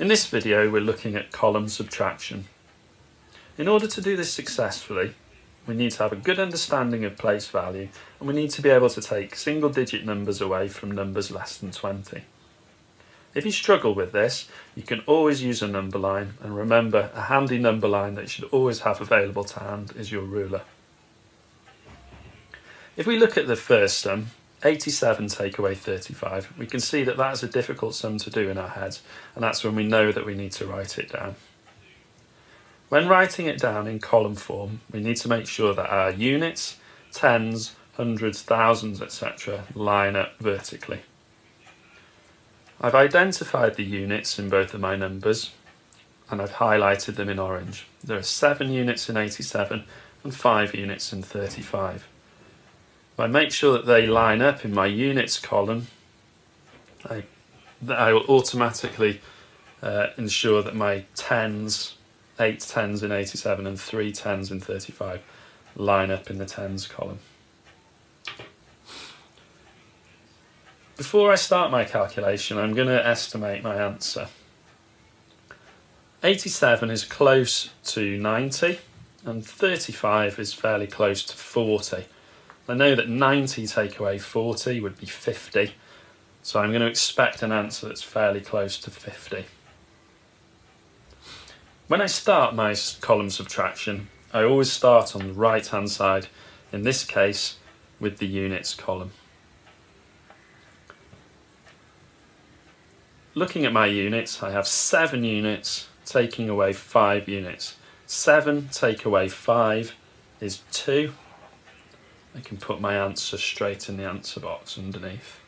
In this video we're looking at column subtraction. In order to do this successfully, we need to have a good understanding of place value, and we need to be able to take single digit numbers away from numbers less than 20. If you struggle with this, you can always use a number line, and remember, a handy number line that you should always have available to hand is your ruler. If we look at the first sum, 87 take away 35, we can see that that's a difficult sum to do in our heads, and that's when we know that we need to write it down. When writing it down in column form, we need to make sure that our units, tens, hundreds, thousands, etc. line up vertically. I've identified the units in both of my numbers, and I've highlighted them in orange. There are 7 units in 87 and 5 units in 35. If I make sure that they line up in my units column, I will automatically ensure that my tens, 8 tens in 87 and 3 tens in 35 line up in the tens column. Before I start my calculation, I'm going to estimate my answer. 87 is close to 90 and 35 is fairly close to 40. I know that 90 take away 40 would be 50, so I'm going to expect an answer that's fairly close to 50. When I start my column subtraction, I always start on the right hand side, in this case with the units column. Looking at my units, I have 7 units taking away 5 units. 7 take away 5 is 2. I can put my answer straight in the answer box underneath.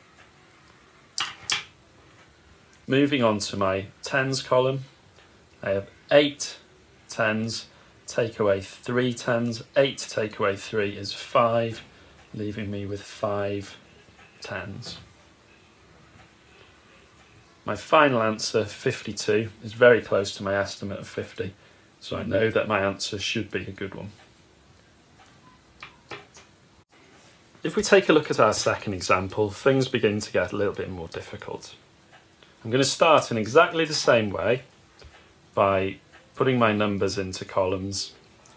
Moving on to my tens column, I have 8 tens, take away 3 tens. 8 take away 3 is 5, leaving me with 5 tens. My final answer, 52, is very close to my estimate of 50, so I know that my answer should be a good one. If we take a look at our second example, things begin to get a little bit more difficult. I'm going to start in exactly the same way by putting my numbers into columns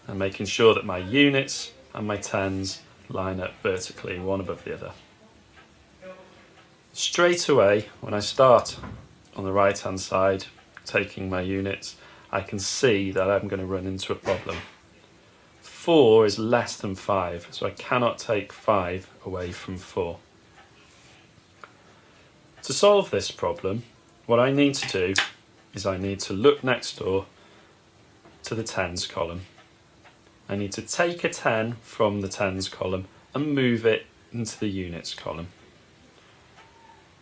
and making sure that my units and my tens line up vertically, one above the other. Straight away, when I start on the right hand side, taking my units, I can see that I'm going to run into a problem. 4 is less than 5, so I cannot take 5 away from 4. To solve this problem, what I need to do is I need to look next door to the tens column. I need to take a 10 from the tens column and move it into the units column.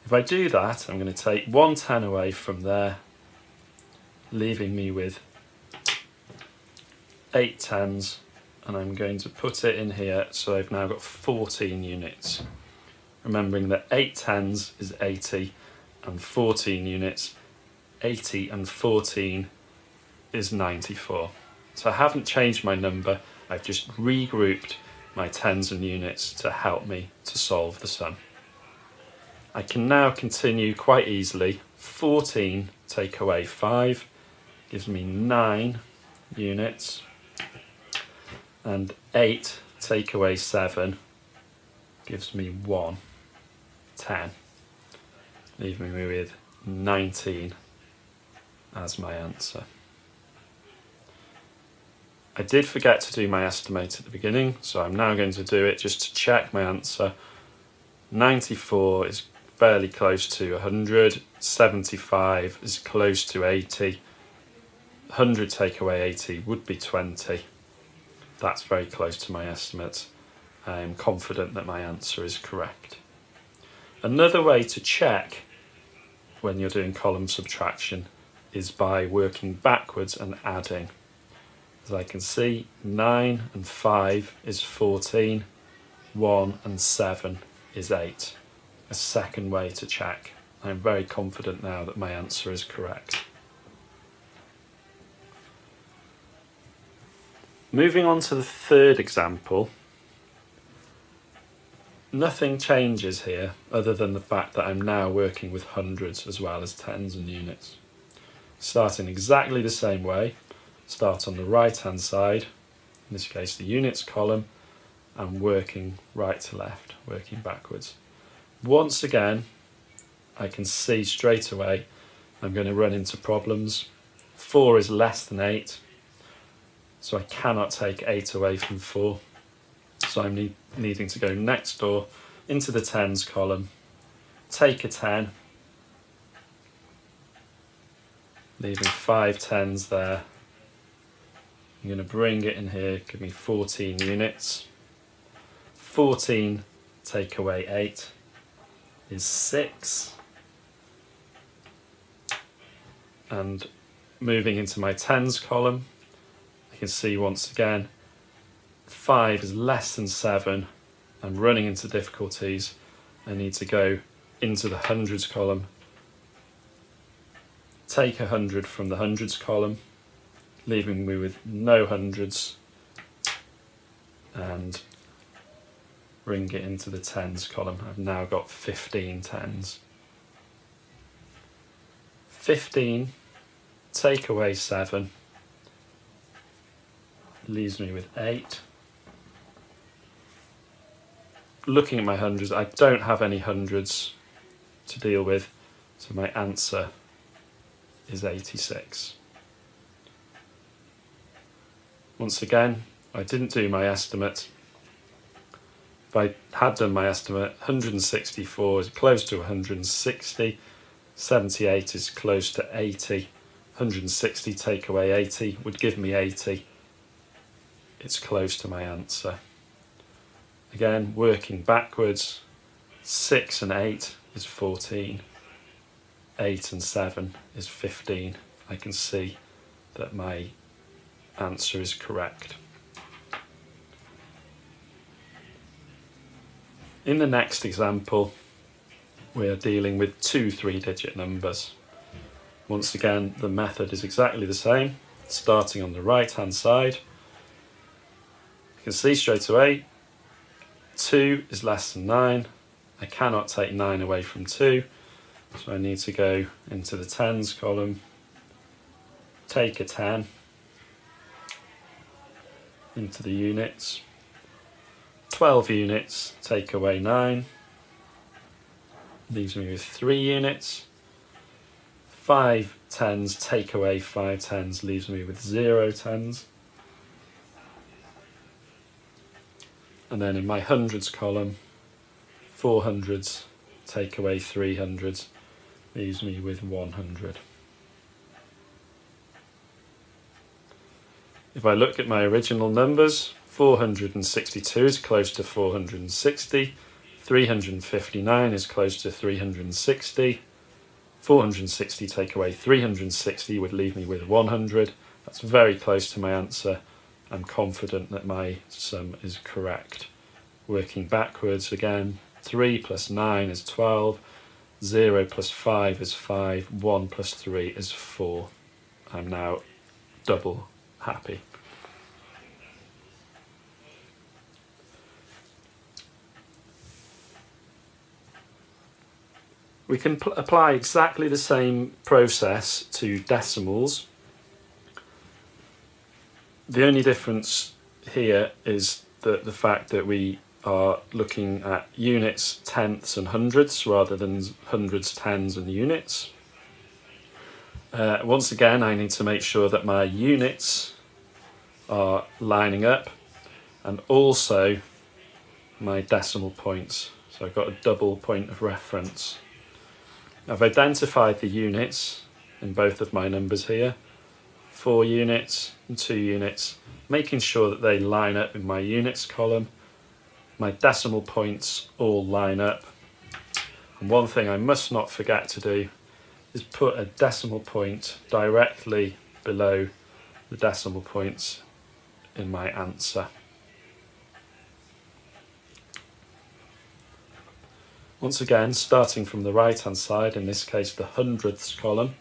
If I do that, I'm going to take 1 10 away from there, leaving me with 8 tens, and I'm going to put it in here, so I've now got 14 units. Remembering that 8 tens is 80 and 14 units, 80 and 14 is 94. So I haven't changed my number, I've just regrouped my tens and units to help me to solve the sum. I can now continue quite easily. 14 take away 5 gives me 9 units, and 8 take away 7 gives me 1, 10, leaving me with 19 as my answer. I did forget to do my estimate at the beginning, so I'm now going to do it just to check my answer. 94 is fairly close to 100, 75 is close to 80, 100 take away 80 would be 20. That's very close to my estimate. I am confident that my answer is correct. Another way to check when you're doing column subtraction is by working backwards and adding. As I can see, 9 and 5 is 14, 1 and 7 is 8. A second way to check. I'm very confident now that my answer is correct. Moving on to the third example, nothing changes here other than the fact that I'm now working with hundreds as well as tens and units. starting exactly the same way. Start on the right hand side, in this case the units column, and working right to left, working backwards. Once again, I can see straight away I'm going to run into problems. 4 is less than 8, so I cannot take 8 away from 4. So I'm needing to go next door into the tens column, take a 10, leaving 5 tens there. I'm going to bring it in here, give me 14 units. 14 take away 8 is 6. And moving into my tens column, I can see once again 5 is less than 7. I'm running into difficulties. I need to go into the hundreds column, take 100 from the hundreds column, leaving me with no hundreds, and bring it into the tens column. I've now got 15 tens. 15 take away 7 leaves me with 8. Looking at my hundreds, I don't have any hundreds to deal with, so my answer is 86. Once again, I didn't do my estimate. If I had done my estimate, 164 is close to 160, 78 is close to 80, 160 take away 80 would give me 80. It's close to my answer. Again, working backwards, 6 and 8 is 14, 8 and 7 is 15. I can see that my answer is correct. In the next example, we are dealing with 2 3-digit numbers. Once again, the method is exactly the same, starting on the right hand side. You can see straight away 2 is less than 9. I cannot take 9 away from 2, so I need to go into the tens column, take a 10, into the units, 12 units, take away 9, leaves me with 3 units, 5 tens, take away 5 tens, leaves me with 0 tens. And then in my hundreds column, 4 hundreds, take away 3 hundreds, leaves me with 100. If I look at my original numbers, 462 is close to 460, 359 is close to 360, 460 take away 360 would leave me with 100. That's very close to my answer. I'm confident that my sum is correct. Working backwards again, 3 plus 9 is 12, 0 plus 5 is 5, 1 plus 3 is 4. I'm now double happy. We can apply exactly the same process to decimals. The only difference here is the fact that we are looking at units, tenths and hundreds rather than hundreds, tens and units. Once again, I need to make sure that my units are lining up and also my decimal points. So I've got a double point of reference. I've identified the units in both of my numbers here, 4 units and 2 units, making sure that they line up in my units column. My decimal points all line up. And one thing I must not forget to do is put a decimal point directly below the decimal points in my answer. Once again, starting from the right hand side, in this case the hundredths column,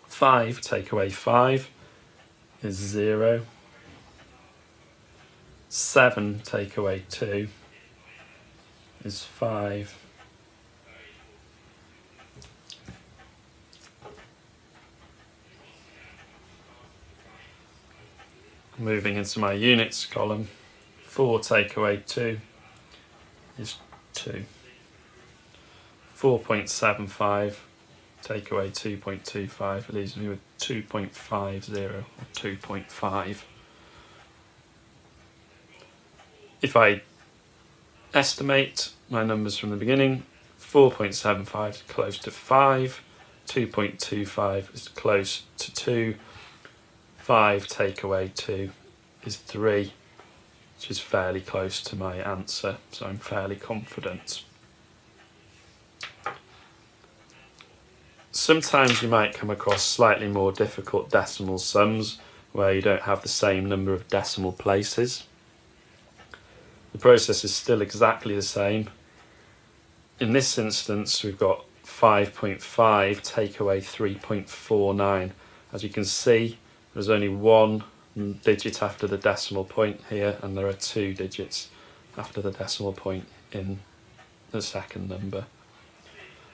5 take away 5 is 0, 7 take away 2 is 5, Moving into my units column, 4 take away 2 is 2. 4.75 take away 2.25 leaves me with 2.50 or 2.5. If I estimate my numbers from the beginning, 4.75 is close to 5, 2.25 is close to 2, 5 take away 2 is 3, which is fairly close to my answer, so I'm fairly confident. Sometimes you might come across slightly more difficult decimal sums where you don't have the same number of decimal places. The process is still exactly the same. In this instance, we've got 5.5 take away 3.49. As you can see, there's only one digit after the decimal point here, and there are 2 digits after the decimal point in the second number.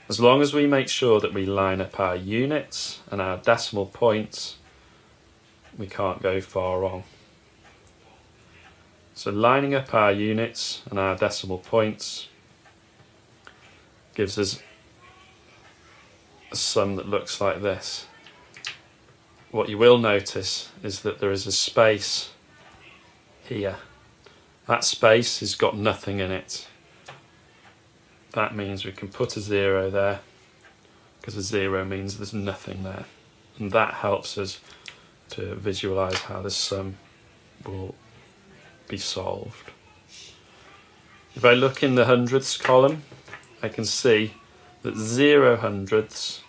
As long as we make sure that we line up our units and our decimal points, we can't go far wrong. So lining up our units and our decimal points gives us a sum that looks like this. What you will notice is that there is a space here. That space has got nothing in it. That means we can put a 0 there, because a 0 means there's nothing there. And that helps us to visualise how the sum will be solved. If I look in the hundredths column, I can see that 0 hundredths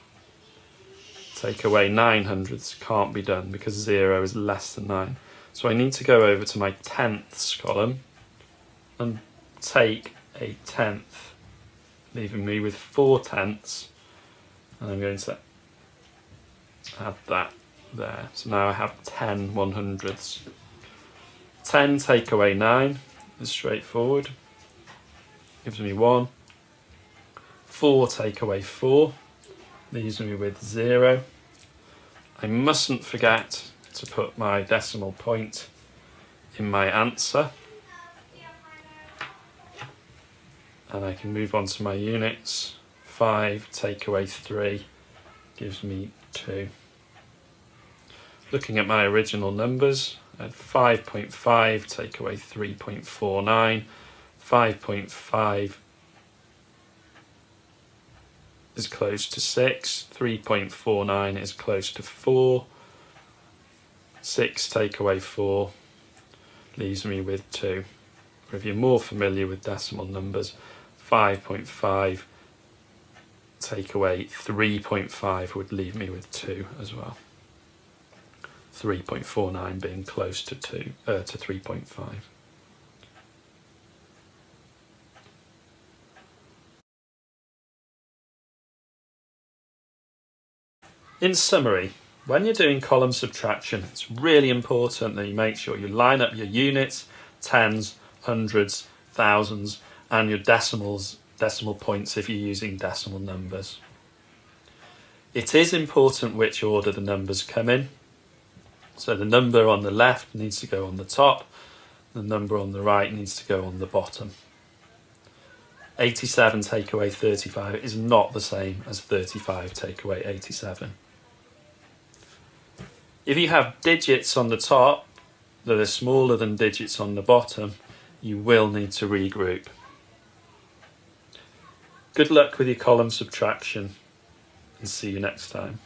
take away 9 hundredths can't be done because 0 is less than 9. So I need to go over to my tenths column and take a tenth, leaving me with 4 tenths, and I'm going to add that there. So now I have 10 100ths. 10 take away 9 is straightforward, gives me 1. 4 take away 4 leaves me with 0. I mustn't forget to put my decimal point in my answer, and I can move on to my units. 5 take away 3 gives me 2. Looking at my original numbers, I had 5.5 take away 3.49, 5.5 is close to 6, 3.49 is close to 4, 6 take away 4 leaves me with 2. Or if you're more familiar with decimal numbers, 5.5 take away 3.5 would leave me with 2 as well. 3.49 being close to 3.5. In summary, when you're doing column subtraction, it's really important that you make sure you line up your units, tens, hundreds, thousands, and your decimal points if you're using decimal numbers. It is important which order the numbers come in. So the number on the left needs to go on the top, the number on the right needs to go on the bottom. 87 take away 35 is not the same as 35 take away 87. If you have digits on the top that are smaller than digits on the bottom, you will need to regroup. Good luck with your column subtraction, and see you next time.